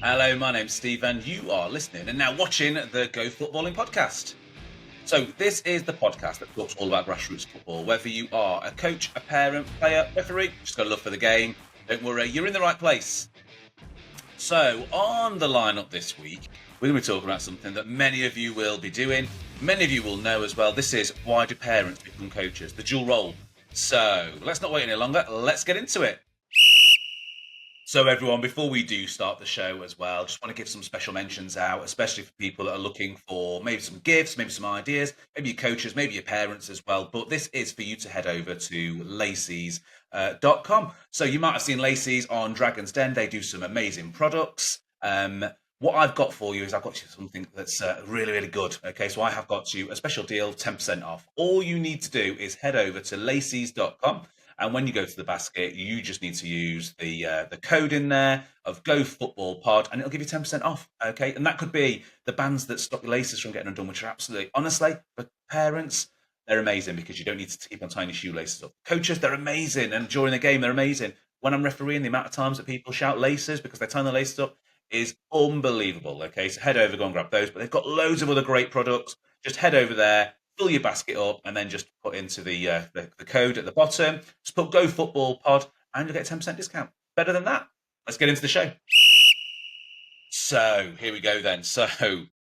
Hello, my name's Steve, and you are listening and now watching the Go Footballing podcast. So, this is the podcast that talks all about grassroots football. Whether you are a coach, a parent, player, referee, just got a love for the game, don't worry, you're in the right place. So, on the lineup this week, we're going to be talking about something that many of you will be doing. Many of you will know as well. This is why do parents become coaches? The dual role. So, let's not wait any longer. Let's get into it. So, everyone, before we do start the show as well, just want to give some special mentions out, especially for people that are looking for maybe some gifts, maybe some ideas, maybe your coaches, maybe your parents as well. But this is for you to head over to Lacey's.com. So, you might have seen Lacey's on Dragon's Den. They do some amazing products. What I've got for you is I've got you something that's really, really good. Okay, so I have got you a special deal, 10% off. All you need to do is head over to Lacey's.com. And when you go to the basket, you just need to use the code in there of Go Football Pod, and it'll give you 10% off. Okay, and that could be the bands that stop your laces from getting undone, which are absolutely, honestly, for parents, they're amazing because you don't need to keep on tying your shoelaces up. Coaches, they're amazing, and during the game, they're amazing. When I'm refereeing, the amount of times that people shout laces because they're tying their laces up is unbelievable. Okay, so head over, go and grab those. But they've got loads of other great products. Just head over there, fill your basket up, and then just put into the code at the bottom. Just put Go Football Pod, and you'll get a 10% discount. Better than that. Let's get into the show. So here we go then. So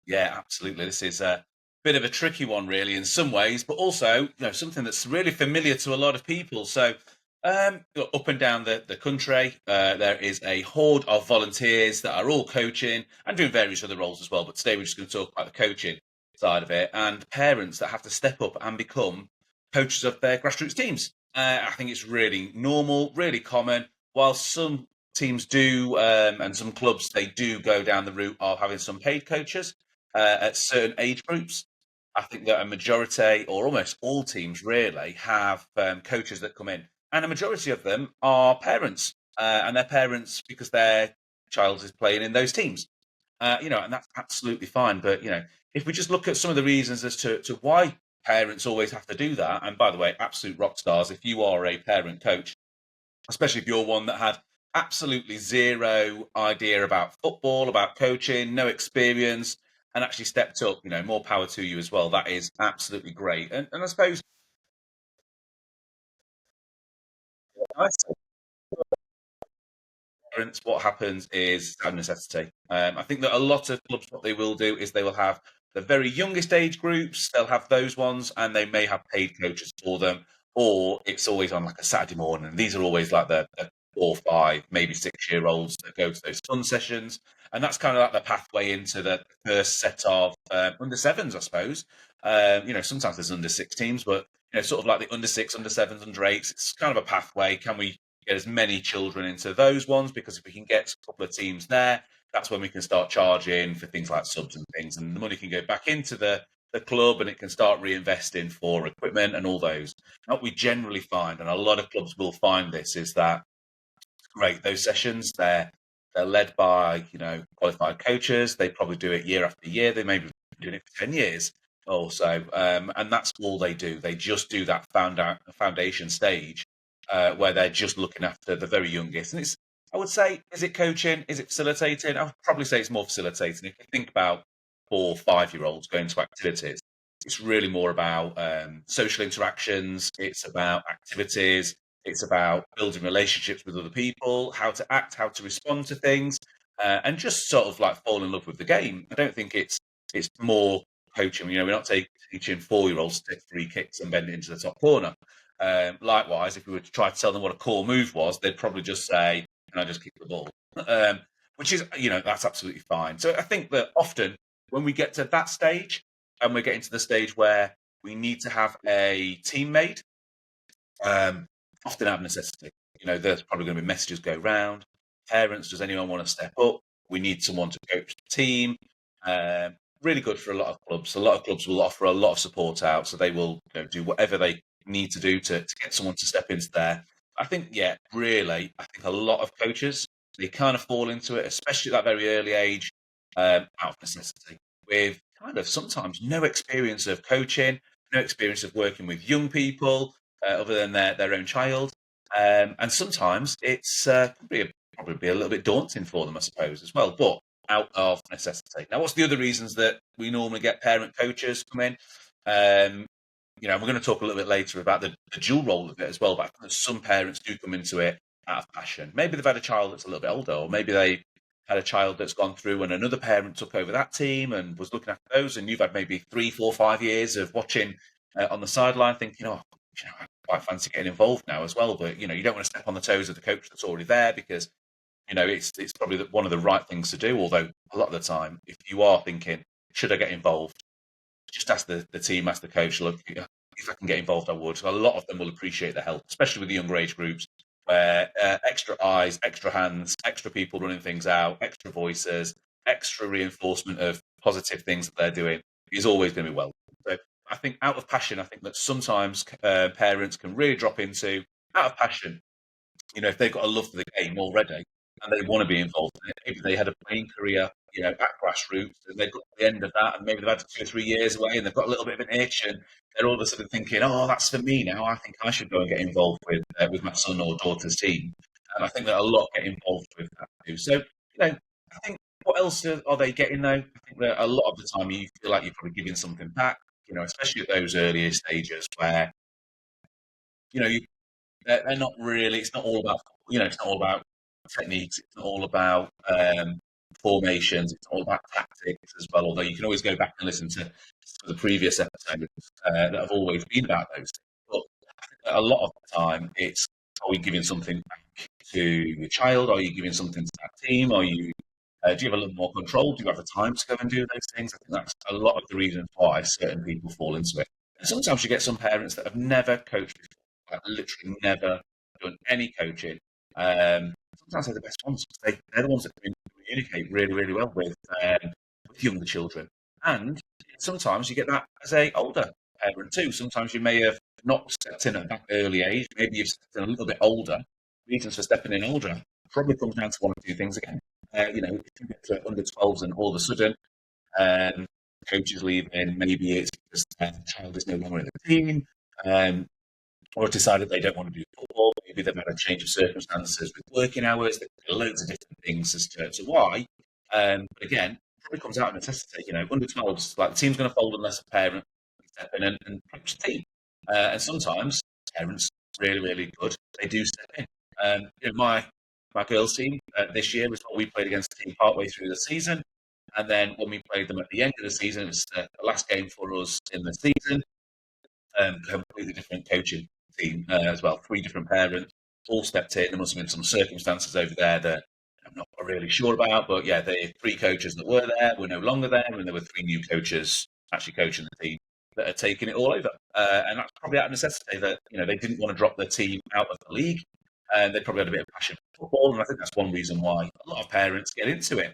yeah, absolutely. This is a bit of a tricky one, really, in some ways, but also something that's really familiar to a lot of people. So up and down the country, there is a horde of volunteers that are all coaching and doing various other roles as well. But today we're just going to talk about the coaching side of it and parents that have to step up and become coaches of their grassroots teams. I think it's really normal, really common. While some teams do, and some clubs, they do go down the route of having some paid coaches at certain age groups. I think that a majority, or almost all teams, really have coaches that come in, and a majority of them are parents, and they're parents because their child is playing in those teams. And that's absolutely fine. But if we just look at some of the reasons as to why parents always have to do that, and by the way, absolute rock stars, if you are a parent coach, especially if you're one that had absolutely zero idea about football, about coaching, no experience, and actually stepped up, more power to you as well. That is absolutely great. And I suppose I say parents, what happens is out of necessity. I think that a lot of clubs, what they will do is they will have the very youngest age groups, they'll have those ones, and they may have paid coaches for them, or it's always on like a Saturday morning. These are always like the 4, 5, maybe 6 year olds that go to those fun sessions. And that's kind of like the pathway into the first set of under sevens, I suppose. Sometimes there's under six teams, but sort of like the under six, under sevens, under eights. It's kind of a pathway. Can we get as many children into those ones? Because if we can get a couple of teams there, that's when we can start charging for things like subs and things, and the money can go back into the club, and it can start reinvesting for equipment and all those. And what we generally find, and a lot of clubs will find this, is that great, those sessions, they're led by qualified coaches. They probably do it year after year. They may be doing it for 10 years or so, and that's all they do. They just do that foundation stage where they're just looking after the very youngest. And I would say, is it coaching? Is it facilitating? I would probably say it's more facilitating. If you think about 4, 5 year olds going to activities, it's really more about social interactions. It's about activities. It's about building relationships with other people, how to act, how to respond to things, and just sort of like fall in love with the game. I don't think it's more coaching. We're not teaching 4 year olds to take 3 kicks and bend it into the top corner. Likewise, if we were to try to tell them what a core move was, they'd probably just say, "Can I just kick the ball?" Which is, that's absolutely fine. So I think that often when we get to that stage, and we're getting to the stage where we need to have a team made, often out of necessity. There's probably going to be messages go round. Parents, does anyone want to step up? We need someone to coach the team. Really good for a lot of clubs. A lot of clubs will offer a lot of support out, so they will do whatever they need to do to get someone to step into there. I think, really, I think a lot of coaches, they kind of fall into it, especially at that very early age, out of necessity, with kind of sometimes no experience of coaching, no experience of working with young people, other than their own child. And sometimes it's probably probably be a little bit daunting for them, I suppose, as well, but out of necessity. Now, what's the other reasons that we normally get parent coaches come in? We're going to talk a little bit later about the dual role of it as well, but I think that some parents do come into it out of passion. Maybe they've had a child that's a little bit older, or maybe they had a child that's gone through and another parent took over that team and was looking after those, and you've had maybe 3, 4, 5 years of watching on the sideline thinking, I quite fancy getting involved now as well, but, you don't want to step on the toes of the coach that's already there because, it's probably one of the right things to do, although a lot of the time, if you are thinking, should I get involved? Just ask the team, ask the coach, look, if I can get involved, I would. So a lot of them will appreciate the help, especially with the younger age groups, where extra eyes, extra hands, extra people running things out, extra voices, extra reinforcement of positive things that they're doing is always going to be welcome. So I think out of passion, I think that sometimes parents can really drop into out of passion. If they've got a love for the game already and they want to be involved in it, maybe they had a playing career, at Grassroots, and they've got to the end of that, and maybe they've had 2 or 3 years away, and they've got a little bit of an itch, and they're all of a sudden thinking, "Oh, that's for me now. I think I should go and get involved with my son or daughter's team." And I think that a lot get involved with that too. So, I think what else are they getting though? I think that a lot of the time you feel like you're probably giving something back. Especially at those earlier stages where they're not really. It's not all about It's not all about techniques. It's not all about formations. It's all about tactics as well. Although you can always go back and listen to the previous episodes that have always been about those things. But a lot of the time, it's are we giving something back to your child? Are you giving something to that team? Are you do you have a little more control? Do you have the time to go and do those things? I think that's a lot of the reasons why certain people fall into it. And sometimes you get some parents that have never coached before, like literally never done any coaching. Sometimes they're the best ones. They're the ones that can communicate really, really well with younger children. And sometimes you get that as a older parent too. Sometimes you may have not stepped in at that early age. Maybe you've stepped in a little bit older. Reasons for stepping in older probably comes down to one or two things again. If you get to under 12s and all of a sudden coaches leave, and maybe it's because the child is no longer in the team, or decided they don't want to do football. Maybe they've had a change of circumstances with working hours. There are loads of different things as to why. But again, probably comes out of necessity. Under 12s, like the team's going to fold unless a parent step in and coach the team. And sometimes parents really, really good. They do step in. My girls' team this year was what we played against the team partway through the season. And then when we played them at the end of the season, it was the last game for us in the season. Completely different coaching team as well. 3 different parents all stepped in. There must have been some circumstances over there that I'm not really sure about. But yeah, the 3 coaches that were there were no longer there. And there were 3 new coaches actually coaching the team that are taking it all over. And that's probably out of necessity that, they didn't want to drop their team out of the league. And they probably had a bit of passion for football. And I think that's one reason why a lot of parents get into it.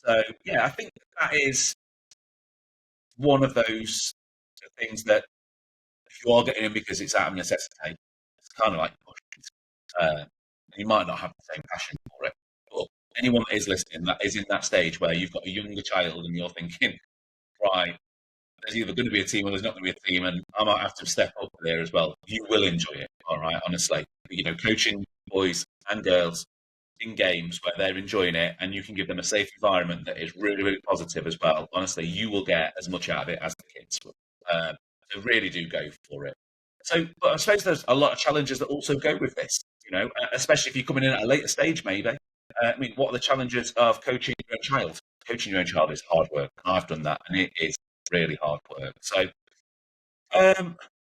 So, yeah, I think that is one of those things that if you are getting in because it's out of necessity, it's kind of like you might not have the same passion for it. But anyone that is listening that is in that stage where you've got a younger child and you're thinking, right, there's either going to be a team or there's not going to be a team, and I might have to step up there as well. You will enjoy it, all right, honestly. Coaching boys and girls in games where they're enjoying it and you can give them a safe environment that is really, really positive as well. Honestly, you will get as much out of it as the kids will. So really do go for it. So, but I suppose there's a lot of challenges that also go with this, especially if you're coming in at a later stage, maybe. What are the challenges of coaching your own child? Coaching your own child is hard work. I've done that, and it is really hard work. So,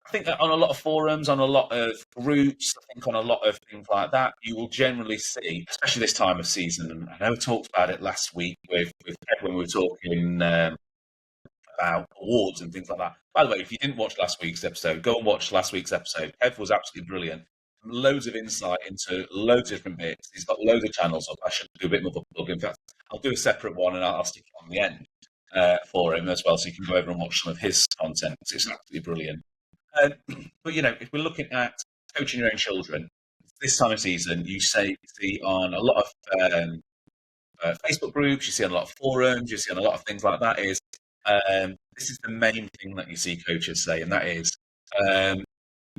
I think that on a lot of forums, on a lot of groups, I think on a lot of things like that, you will generally see, especially this time of season, and I know we talked about it last week with Kev when we were talking about awards and things like that. By the way, if you didn't watch last week's episode, go and watch last week's episode. Kev was absolutely brilliant. Loads of insight into loads of different bits. He's got loads of channels up. I should do a bit more of a plug. In fact, I'll do a separate one and I'll stick it on the end for him as well, so you can go over and watch some of his content. It's absolutely brilliant. But if we're looking at coaching your own children, this time of season, you see on a lot of Facebook groups, you see on a lot of forums, you see on a lot of things like that is this is the main thing that you see coaches say, and that is, a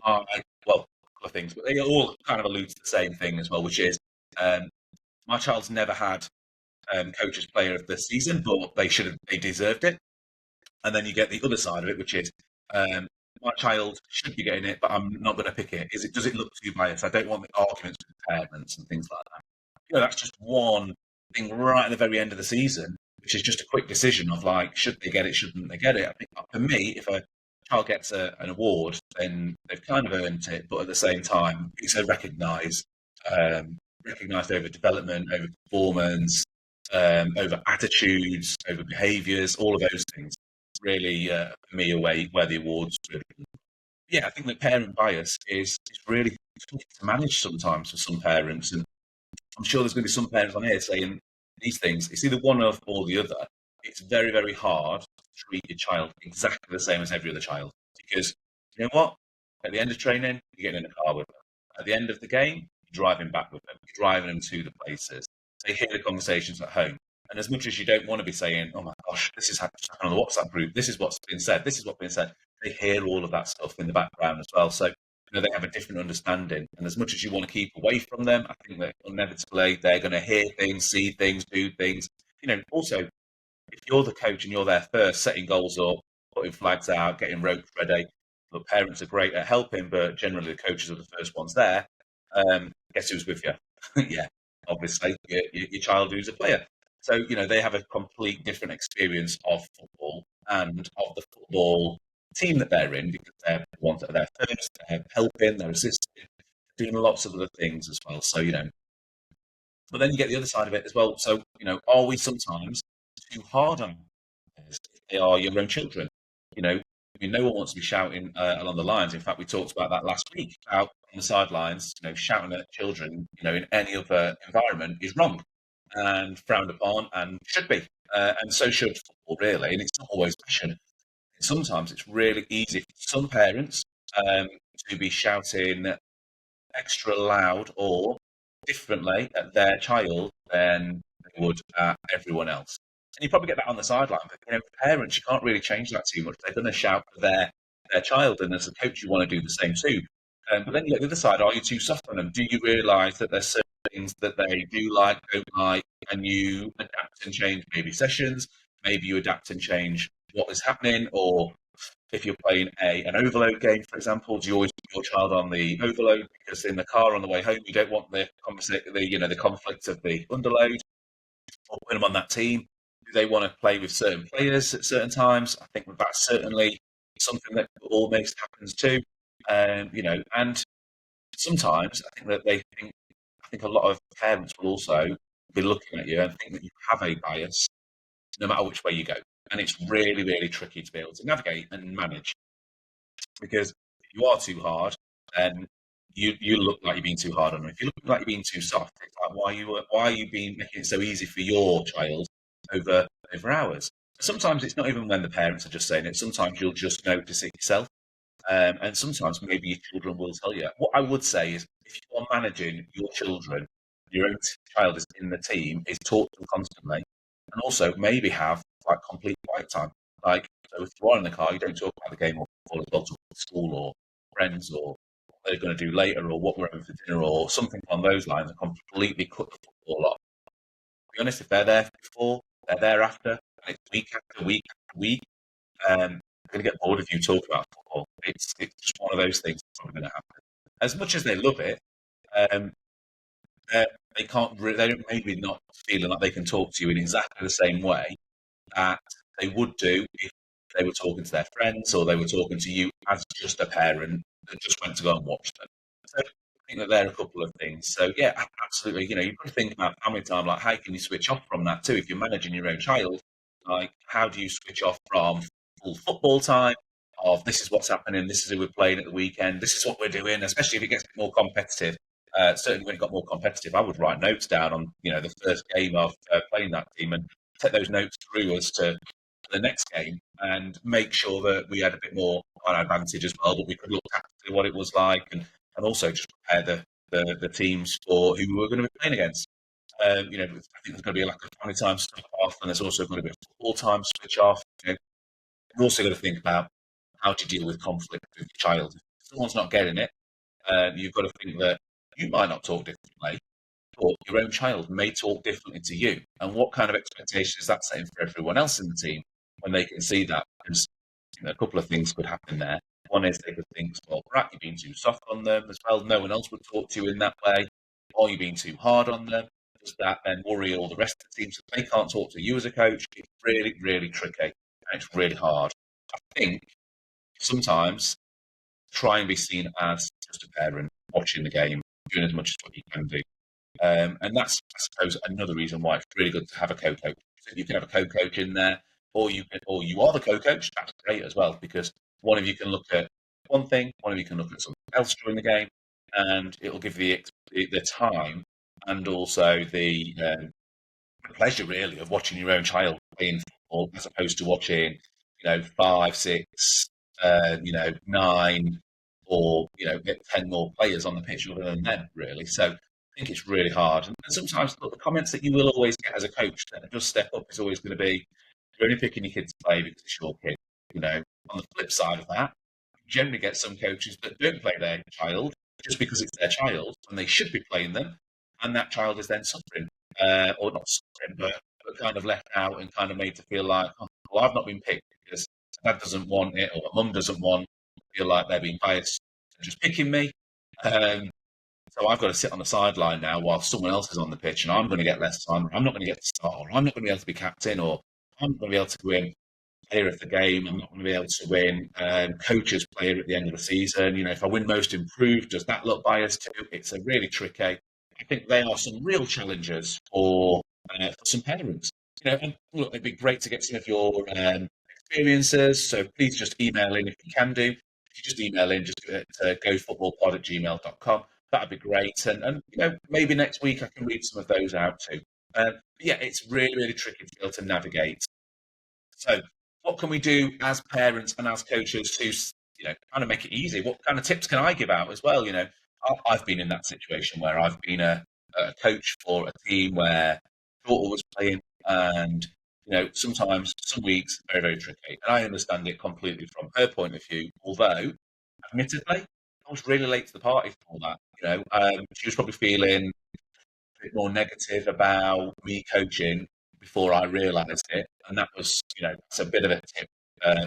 couple of things, but they all kind of allude to the same thing as well, which is My child's never had coach's player of the season, but they deserved it. And then you get the other side of it, which is um, my child should be getting it, but I'm not going to pick it. Does it look too biased? I don't want the arguments with parents and things like that. That's just one thing right at the very end of the season, which is just a quick decision of like, should they get it, shouldn't they get it? I think for me, if a child gets an award, then they've kind of earned it, but at the same time, it's a recognised over development, over performance, over attitudes, over behaviours, all of those things. Really, for me, where the awards really. Yeah, I think that parent bias is really tough to manage sometimes for some parents, and I'm sure there's going to be some parents on here saying these things. It's either one of or the other. It's very, very hard to treat your child exactly the same as every other child because you know what? At the end of training, you're getting in a car with them. At the end of the game, you're driving back with them. You're driving them to the places. They hear the conversations at home. And as much as you don't want to be saying, "Oh my gosh, this is happening on the WhatsApp group. This is what's been said. This is what's been said," they hear all of that stuff in the background as well. So they have a different understanding. And as much as you want to keep away from them, I think that inevitably they're going to hear things, see things, do things. Also, if you're the coach and you're there first, setting goals up, putting flags out, getting ropes ready, the parents are great at helping, but generally the coaches are the first ones there. Guess who's with you? Yeah, obviously, your child who's a player. So, they have a complete different experience of football and of the football team that they're in because they're the ones that are there first, they're helping, they're assisting, doing lots of other things as well. So, but then you get the other side of it as well. So, are we sometimes too hard on players if they are your own children? No one wants to be shouting along the lines. In fact, we talked about that last week, out on the sidelines, shouting at children, in any other environment is wrong and frowned upon and should be. And so should football, really. And it's not always passion. Sometimes it's really easy for some parents to be shouting extra loud or differently at their child than they would at everyone else. And you probably get that on the sideline, but parents, you can't really change that too much. They're going to shout for their child, and as a coach, you want to do the same too. But then you get the other side: are you too soft on them? Do you realise that there's certain things that they do like, don't like, and you adapt and change maybe sessions? Maybe you adapt and change what is happening, or if you're playing an overload game, for example, do you always put your child on the overload because in the car on the way home you don't want the conflict of the underload, or put them on that team? Do they want to play with certain players at certain times? I think that's certainly something that almost happens too. And sometimes I think that I think a lot of parents will also be looking at you and think that you have a bias no matter which way you go. And it's really, really tricky to be able to navigate and manage because if you are too hard, then you look like you're being too hard on them. If you look like you're being too soft, it's like why are you making it so easy for your child over ours? Sometimes it's not even when the parents are just saying it. Sometimes you'll just notice it yourself, and sometimes maybe your children will tell you. What I would say is, if you are managing your children, your own child is in the team, is talk to them constantly, and also maybe have like complete quiet time. Like, so if you are in the car, you don't talk about the game or football, talk about school or friends or what they're going to do later or what we're having for dinner or something on those lines, and completely cut the football off. To be honest, if they're there before, they're there after, and it's week after week after week, they're going to get bored of you talking about football. It's just one of those things that's probably going to happen. As much as they love it, um, they can't. They don't maybe not feeling like they can talk to you in exactly the same way that they would do if they were talking to their friends or they were talking to you as just a parent that just went to go and watch them. So I think that there are a couple of things. So yeah, absolutely. You've got to think about family time. Like, how can you switch off from that too? If you're managing your own child, like, how do you switch off from full football time? Of this is what's happening. This is who we're playing at the weekend. This is what we're doing. Especially if it gets more competitive. Certainly, when it got more competitive, I would write notes down on the first game of playing that team and take those notes through us to the next game and make sure that we had a bit more on advantage as well, but we could look at what it was like and also just prepare the teams for who we were going to be playing against. I think there's going to be like a family time switch off, and there's also going to be a football time switch off. You've also got to think about how to deal with conflict with your child. If someone's not getting it, you've got to think that you might not talk differently, but your own child may talk differently to you. And what kind of expectation is that setting for everyone else in the team when they can see that? Because a couple of things could happen there. One is they could think, well, Brad, you're being too soft on them as well. No one else would talk to you in that way. Or you're being too hard on them. Does that then worry all the rest of the team? So they can't talk to you as a coach. It's really, really tricky. And it's really hard. I think sometimes try and be seen as just a parent watching the game, doing as much as what you can do. And that's, I suppose, another reason why it's really good to have a co-coach. So you can have a co-coach in there, or you are the co-coach. That's great as well, because one of you can look at one thing, one of you can look at something else during the game, and it'll give you the time and also the pleasure, really, of watching your own child playing football, as opposed to watching, 5, 6, 9, or 10 more players on the pitch other than them, really. So I think it's really hard. And sometimes the comments that you will always get as a coach that does step up is always going to be, you're only picking your kid to play because it's your kid. On the flip side of that, you generally get some coaches that don't play their child just because it's their child and they should be playing them, and that child is then suffering, or not suffering, but kind of left out and kind of made to feel like, oh, well, I've not been picked because dad doesn't want it or mum doesn't want. Feel like they're being biased and just picking me. So I've got to sit on the sideline now while someone else is on the pitch, and I'm going to get less time. I'm not going to get to start, or I'm not going to be able to be captain, or I'm not going to be able to win player of the game. I'm not going to be able to win coach's player at the end of the season. If I win most improved, does that look biased too? It's a really tricky. I think they are some real challenges for some parents. And look, it'd be great to get some of your experiences. So please just email in if you can do. If you just email in, just do it to gofootballpod@gmail.com. That'd be great. And maybe next week I can read some of those out too. Yeah, it's really, really tricky to be able to navigate. So what can we do as parents and as coaches to, kind of make it easy? What kind of tips can I give out as well? I've been in that situation where I've been a coach for a team where daughter was playing, and sometimes some weeks very, very tricky, and I understand it completely from her point of view. Although, admittedly, I was really late to the party for all that. She was probably feeling a bit more negative about me coaching before I realised it, and that was, it's a bit of a tip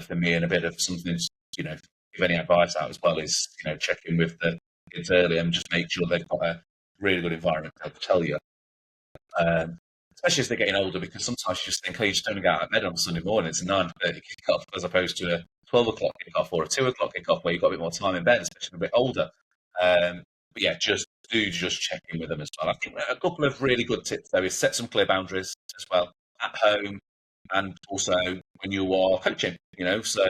for me, and a bit of something, give any advice out as well is, check in with the kids early and just make sure they've got a really good environment to tell you. Especially as they're getting older, because sometimes you just think, you just don't get out of bed on Sunday morning. It's a 9:30 kick-off as opposed to a 12 o'clock kick-off or a 2 o'clock kick-off where you've got a bit more time in bed, especially a bit older. But yeah, just check in with them as well. I think a couple of really good tips there is set some clear boundaries as well at home, and also when you are coaching, so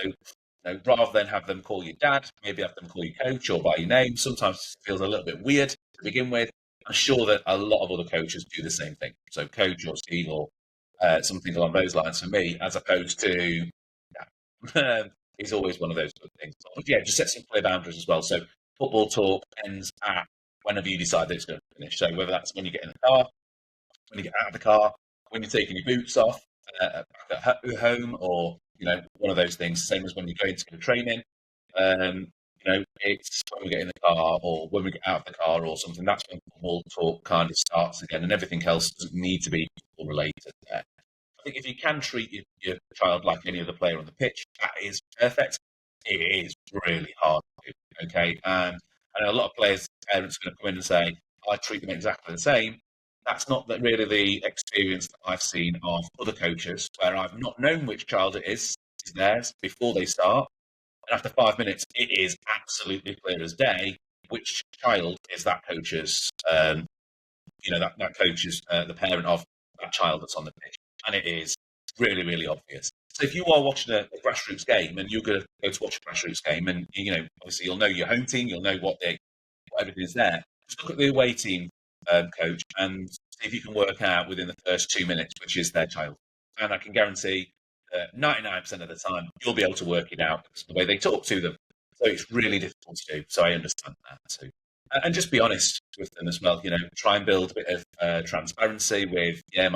rather than have them call you dad, maybe have them call you coach or by your name. Sometimes it feels a little bit weird to begin with. I'm sure that a lot of other coaches do the same thing. So coach or Steve or something along those lines for me, as opposed to, is always one of those good things. But yeah, just set some clear boundaries as well. So football talk ends at whenever you decide that it's going to finish. So whether that's when you get in the car, when you get out of the car, when you're taking your boots off back at home, or one of those things. Same as when you go into the training. It's when we get in the car or when we get out of the car or something. That's when football talk kind of starts again, and everything else doesn't need to be football related there. I think if you can treat your child like any other player on the pitch, that is perfect. It is really hard to do, okay? And I know a lot of players, parents are going to come in and say, I treat them exactly the same. That's not really the experience that I've seen of other coaches, where I've not known which child it is theirs before they start. And after 5 minutes, it is absolutely clear as day which child is that coach's, that coach is the parent of that child that's on the pitch. And it is really, really obvious. So if you are watching a Grassroots game and you're going to go to watch a Grassroots game, and, obviously you'll know your home team, you'll know what everything is there. Just look at the away team coach and see if you can work out within the first 2 minutes which is their child. And I can guarantee 99% of the time, you'll be able to work it out because of the way they talk to them. So it's really difficult to do. So I understand that too. And just be honest with them as well. Try and build a bit of transparency with, we're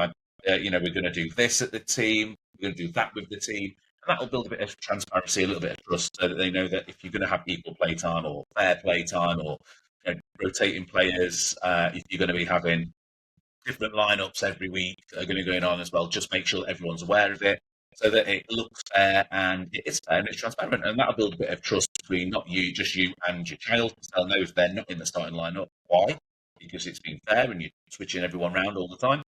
going to do this at the team. We're going to do that with the team. And that will build a bit of transparency, a little bit of trust, so that they know that if you're going to have equal play time or fair play time or rotating players, if you're going to be having different lineups every week that are going to be going on as well. Just make sure that everyone's aware of it so that it looks fair and it is fair and it's transparent. And that'll build a bit of trust between not you, just you and your child. Because they'll know if they're not in the starting lineup. Why? Because it's been fair and you're switching everyone around all the time.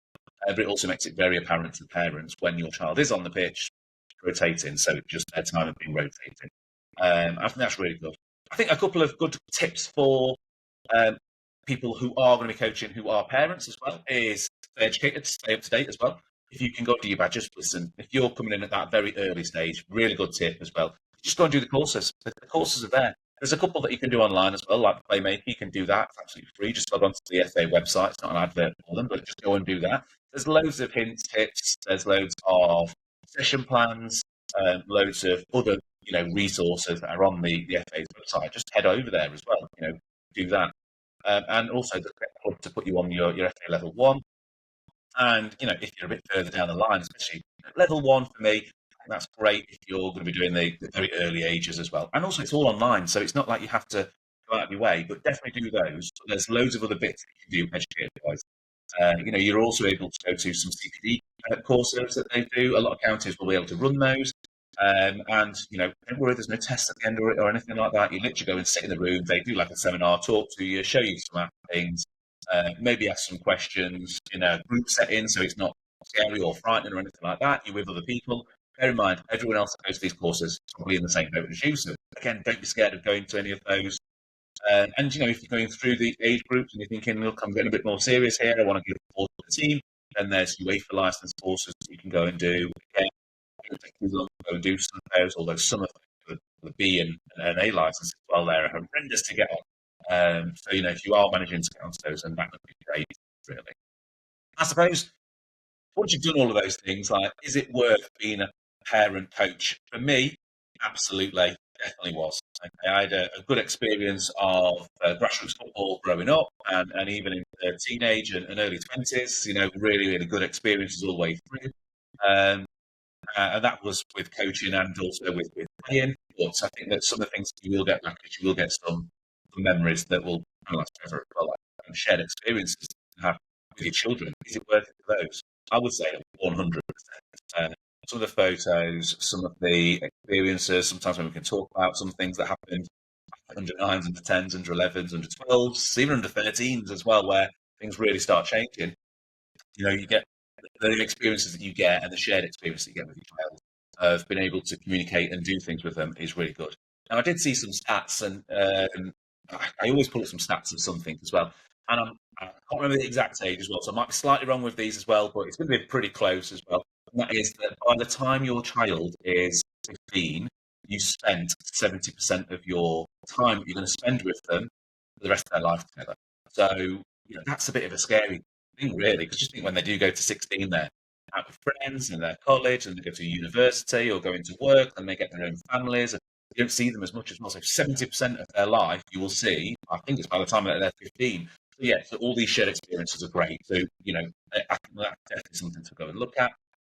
But it also makes it very apparent to parents when your child is on the pitch rotating. So just their time of being rotating. I think that's really good. I think a couple of good tips for people who are going to be coaching, who are parents as well, is stay educated, stay up to date as well. If you can go do your badges, listen, if you're coming in at that very early stage, really good tip as well. Just go and do the courses. The courses are there. There's a couple that you can do online as well, like Playmaker. You can do that. It's absolutely free. Just log on to the FA website. It's not an advert for them, but just go and do that. There's loads of hints, tips. There's loads of session plans, loads of other resources that are on the FA's website. Just head over there as well. Do that. And also the club to put you on your FA level 1. And, if you're a bit further down the line, especially level 1 for me, that's great if you're going to be doing the very early ages as well. And also it's all online, so it's not like you have to go out of your way, but definitely do those. There's loads of other bits that you can do educated-wise. You're also able to go to some CPD courses that they do. A lot of counties will be able to run those. And, don't worry, there's no tests at the end or anything like that. You literally go and sit in the room. They do like a seminar, talk to you, show you some things, maybe ask some questions in a group setting so it's not scary or frightening or anything like that. You're with other people. Bear in mind, everyone else that goes to these courses is probably in the same boat as you. So, again, don't be scared of going to any of those. And, if you're going through the age groups and you're thinking, look, I'm getting a bit more serious here, I want to give support to the team, then there's UEFA licensed courses that you can go and do. Again, go and do some of those, although some of the B and an A license as well, they're horrendous to get on. So, if you are managing to get onto those, then that would be great, really. I suppose, once you've done all of those things, is it worth being a parent coach? For me, absolutely, definitely was. I had a good experience of grassroots football growing up and even in teenage and early 20s, really, really good experiences all the way through. And that was with coaching and also with playing. But I think that some of the things you will get back, you will get some memories that will last forever as well, and shared experiences to have with your children. Is it worth it for those? I would say 100%. Some of the photos, some of the experiences, sometimes when we can talk about some things that happened under 9s, under 10s, under 11s, under 12s, even under 13s as well, where things really start changing. You get the experiences that you get and the shared experience that you get with your child of being able to communicate and do things with them is really good. Now, I did see some stats, and I always pull up some stats of something as well. And I can't remember the exact age as well, so I might be slightly wrong with these as well, but it's going to be pretty close as well. And that is that by the time your child is 15, you spent 70% of your time that you're going to spend with them for the rest of their life together. So, that's a bit of a scary thing, really, because just think when they do go to 16, they're out with friends and they're college and they go to university or go into work and they get their own families. And you don't see them as much as well. So 70% of their life you will see, I think it's by the time they're 15. So all these shared experiences are great. So, I think that's definitely something to go and look at.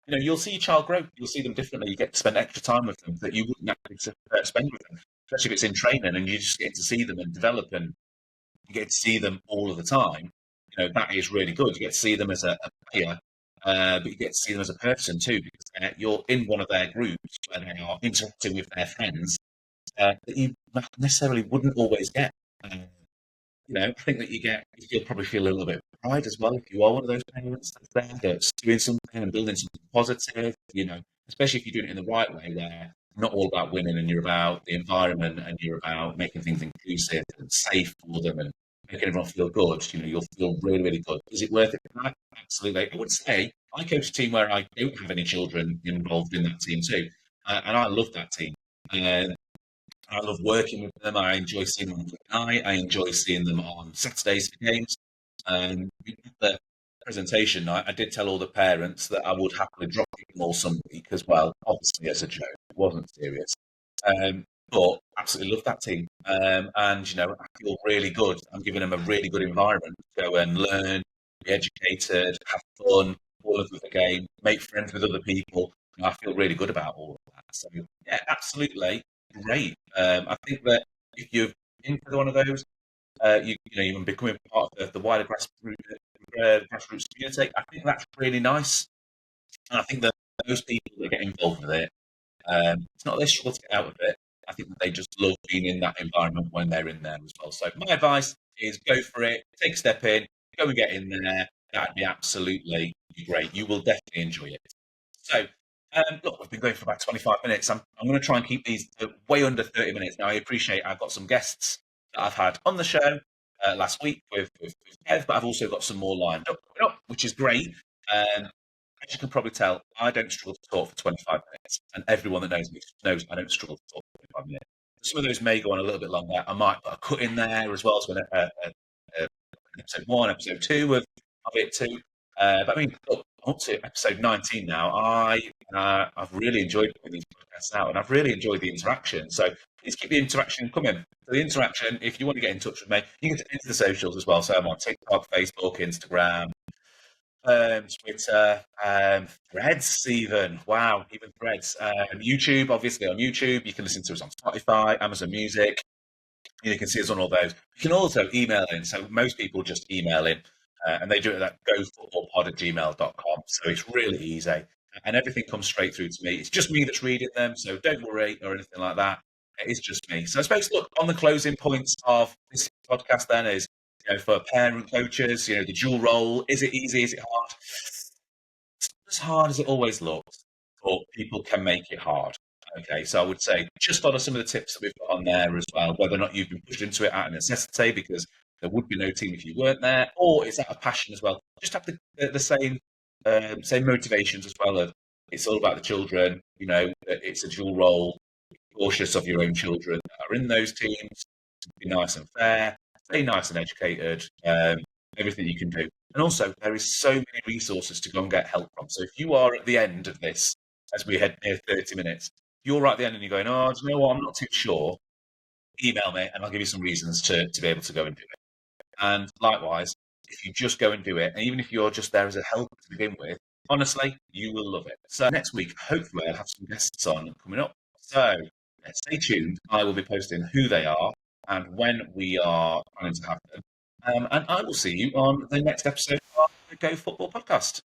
You'll see your child grow. You'll see them differently. You get to spend extra time with them that you wouldn't actually spend with them, especially if it's in training and you just get to see them and develop and you get to see them all of the time. That is really good. You get to see them as a player, but you get to see them as a person too, because you're in one of their groups where they are interacting with their friends that you necessarily wouldn't always get. I think that you'll probably feel a little bit of pride as well if you are one of those parents that's there, that's doing something and building something positive, especially if you're doing it in the right way, where not all about winning and you're about the environment and you're about making things inclusive and safe for them and making everyone feel good. You'll feel really, really good. Is it worth it for that? Absolutely. I would say I coach a team where I don't have any children involved in that team too. And I love that team. I love working with them. I enjoy seeing them on night. I enjoy seeing them on Saturdays for games. The presentation night, I did tell all the parents that I would happily drop them all some week as well, obviously as a joke. It wasn't serious. But absolutely love that team. And, I feel really good. I'm giving them a really good environment to go and learn, be educated, have fun, all of the game, make friends with other people. I feel really good about all of that. So, yeah, absolutely great. I think that if you've been to one of those, you're becoming part of the wider grassroots the grassroots community. I think that's really nice. And I think that those people that get involved with it, it's not they struggle to get out of it. I think that they just love being in that environment when they're in there as well. So my advice is go for it, take a step in, go and get in there. That'd be absolutely great. You will definitely enjoy it. So, look, we've been going for about 25 minutes. I'm going to try and keep these way under 30 minutes. Now, I appreciate I've got some guests that I've had on the show last week with Kev, but I've also got some more lined up, which is great. As you can probably tell, I don't struggle to talk for 25 minutes, and everyone that knows me knows I don't struggle to talk for 25 minutes. Some of those may go on a little bit longer. I might put a cut in there as well, so episode 1, episode 2 of it too. But I mean, look, I'm up to episode 19 now. I've really enjoyed putting these podcasts out, and I've really enjoyed the interaction. So please keep the interaction coming. So the interaction, if you want to get in touch with me, you can get into the socials as well. So I'm on TikTok, Facebook, Instagram, Twitter, Threads even. Wow, even Threads. YouTube, obviously on YouTube. You can listen to us on Spotify, Amazon Music. You can see us on all those. You can also email in. So most people just email in, and they do it at gofootballpod@gmail.com. So it's really easy, and everything comes straight through to me. It's just me that's reading them, so don't worry or anything like that. It's just me. So I suppose, look, on the closing points of this podcast then is, for parent coaches, the dual role, is it easy? Is it hard? It's not as hard as it always looks, but people can make it hard. Okay, so I would say just follow some of the tips that we've got on there as well, whether or not you've been pushed into it out of necessity because there would be no team if you weren't there, or is that a passion as well? Just have the same motivations as well of it's all about the children, it's a dual role, cautious of your own children that are in those teams, be nice and fair, stay nice and educated, everything you can do. And also, there is so many resources to go and get help from. So if you are at the end of this, as we head near 30 minutes, you're right at the end and you're going, oh, do you know what, I'm not too sure, email me and I'll give you some reasons to be able to go and do it. And likewise, if you just go and do it, and even if you're just there as a helper to begin with, honestly, you will love it. So next week, hopefully, I'll have some guests on coming up. So stay tuned. I will be posting who they are and when we are planning to have them. And I will see you on the next episode of the Go Football Podcast.